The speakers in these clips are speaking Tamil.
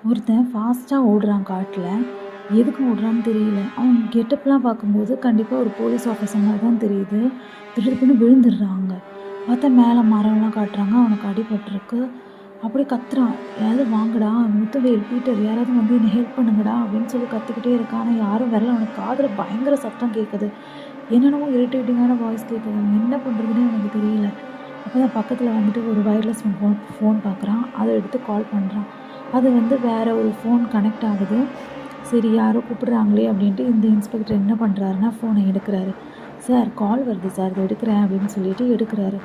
ஒருத்தன் ஃபாஸ்ட்டாக ஓடுறான் காட்டில். எதுக்கு ஓடுறான்னு தெரியல. அவன் கெட்டப்லாம் பார்க்கும்போது கண்டிப்பாக ஒரு போலீஸ் ஆஃபீஸர் மாதிரி தான் தெரியுது. திடுதிப்புன்னு விழுந்துடுறான் அங்கே. பார்த்தா மேலே மரம்லாம் காட்டுறாங்க. அவனுக்கு அடிபட்டிருக்கு. அப்படியே கத்துறான். யாராவது வாங்கடா, முத்துவேல், பீட்டர் யாராவது வந்து என்னை ஹெல்ப் பண்ணுங்கடா அப்படின்னு சொல்லி கத்திக்கிட்டே இருக்கான். ஆனால் யாரும் வரல. அவனுக்கு காதில் பயங்கர சத்தம் கேட்குது. என்னென்னமோ இரிட்டேட்டிங்கான வாய்ஸ் கேட்குது. அவன் என்ன பண்ணுறதுன்னே அவனுக்கு தெரியல. அப்போ தான் பக்கத்தில் வந்துட்டு ஒரு வயர்லெஸ் ஃபோன் பார்க்குறான். அதை எடுத்து கால் பண்ணுறான். அது வந்து வேறு ஒரு ஃபோன் கனெக்ட் ஆகுது. சரி யாரோ கூப்பிடுறாங்களே அப்படின்ட்டு இந்த இன்ஸ்பெக்டர் என்ன பண்ணுறாருன்னா ஃபோனை எடுக்கிறாரு. சார் கால் வருது சார், இதை எடுக்கிறேன் அப்படின்னு சொல்லிட்டு எடுக்கிறாரு.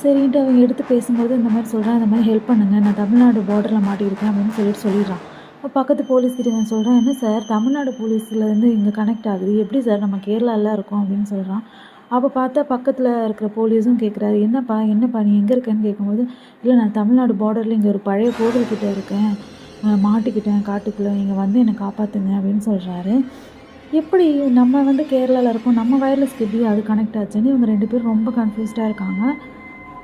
சரின்ட்டு அவங்க எடுத்து பேசும்போது இந்த மாதிரி சொல்கிறான், இந்த மாதிரி ஹெல்ப் பண்ணுங்கள், நான் தமிழ்நாடு பார்டரில் மாட்டியிருக்கேன் அப்படின்னு சொல்லிடுறான். இப்போ பக்கத்து போலீஸ்கிட்ட நான் சொல்கிறேன், என்ன சார் தமிழ்நாடு போலீஸ்லேருந்து இங்கே கனெக்ட் ஆகுது, எப்படி சார் நம்ம கேரளாவில் இருக்கோம் அப்படின்னு சொல்கிறான். அப்போ பார்த்தா பக்கத்தில் இருக்கிற போலீஸும் கேட்குறாரு, என்னப்பா நீ எங்கே இருக்கேன்னு கேட்கும்போது, இல்லை நான் தமிழ்நாடு பார்டரில் இங்கே ஒரு பழைய கோவில்கிட்ட இருக்கேன், மாட்டிக்கிட்டேன் காட்டுக்குள்ளே, நீங்கள் வந்து என்னை காப்பாற்றுங்க அப்படின்னு சொல்கிறாரு. எப்படி நம்ம வந்து கேரளாவில் இருக்கோம், நம்ம வயர்லெஸ்க்கு எப்படி அது கனெக்ட் ஆச்சுன்னு இவங்க 2 பேரும் ரொம்ப கன்ஃபியூஸ்டாக இருக்காங்க.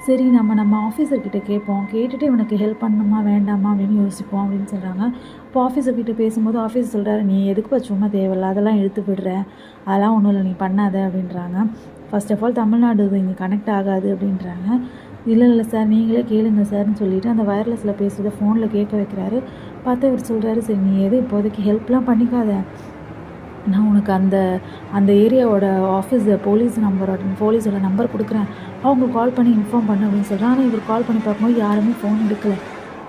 சரி நம்ம ஆஃபீஸர்கிட்ட கேட்போம், கேட்டுட்டு இவனுக்கு ஹெல்ப் பண்ணணுமா வேண்டாமா அப்படின்னு யோசிப்போம் அப்படின்னு சொல்கிறாங்க. இப்போ ஆஃபீஸர்கிட்ட பேசும்போது ஆஃபீஸர் சொல்கிறாரு, நீ எதுக்கு சும்மா தேவையில்ல அதெல்லாம் இழுத்து விடுற, அதெல்லாம் ஒன்றும் இல்லை நீ பண்ணாத அப்படின்றாங்க. ஃபர்ஸ்ட் ஆஃப் ஆல் தமிழ்நாடு இங்கே கனெக்ட் ஆகாது அப்படின்றாங்க. இல்லை சார் நீங்களே கேளுங்க சார்னு சொல்லிவிட்டு அந்த வயர்லெஸில் பேசுகிறத ஃபோனில் கேட்க வைக்கிறாரு. பார்த்தா இவர் சொல்கிறாரு, சரி நீ இப்போதைக்கு ஹெல்ப்லாம் பண்ணிக்காத, நான் உனக்கு அந்த ஏரியாவோட போலீஸோட நம்பர் கொடுக்குறேன், அவங்க கால் பண்ணி இன்ஃபார்ம் பண்ணு அப்படின்னு சொல்கிறான். ஆனால் இவர் கால் பண்ணி பார்க்கும்போது யாருமே ஃபோன் எடுக்கலை.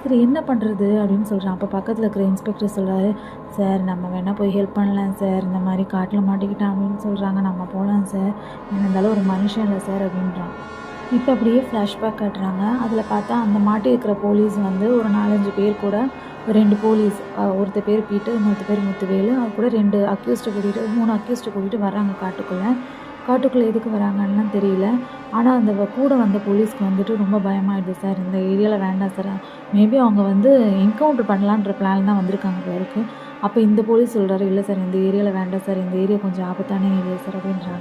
சரி என்ன பண்ணுறது அப்படின்னு சொல்கிறான். அப்போ பக்கத்தில் இருக்கிற இன்ஸ்பெக்டர் சொல்கிறாரு, சார் நம்ம வேணால் போய் ஹெல்ப் பண்ணலாம் சார், இந்த மாதிரி காட்டில் மாட்டிக்கிட்டான் அப்படின்னு சொல்கிறாங்க, நம்ம போகலாம் சார், என்ன இருந்தாலும் ஒரு மனுஷன் இல்லை சார் அப்படின்றான். இப்போ அப்படியே ஃப்ளாஷ்பேக் காட்டுறாங்க. அதில் பார்த்தா அந்த மாட்டி இருக்கிற போலீஸ் வந்து ஒரு 4-5 பேர் கூட 2 போலீஸ், ஒருத்தர் பேர் பீட்டர், இன்னொருத்தர் பேர் முத்துவேலு, அது கூட 3 அக்யூஸ்டை கூட்டிகிட்டு வர்றாங்க காட்டுக்குள்ளே எதுக்கு வராங்கன்னுலாம் தெரியல. ஆனால் அந்த கூட வந்த போலீஸ்க்கு வந்துட்டு ரொம்ப பயமாகிடுது, சார் இந்த ஏரியாவில் வேண்டாம் சார், மேபி அவங்க வந்து என்கவுண்டர் பண்ணலான்ற பிளான் தான் வந்திருக்காங்க போல இருக்குது. அப்போ இந்த போலீஸ் சொல்கிறாரு, இல்லை சார் இந்த ஏரியாவில் வேண்டாம் சார், இந்த ஏரியா கொஞ்சம் ஆபத்தான ஏரியா சார் அப்படின்றாங்க.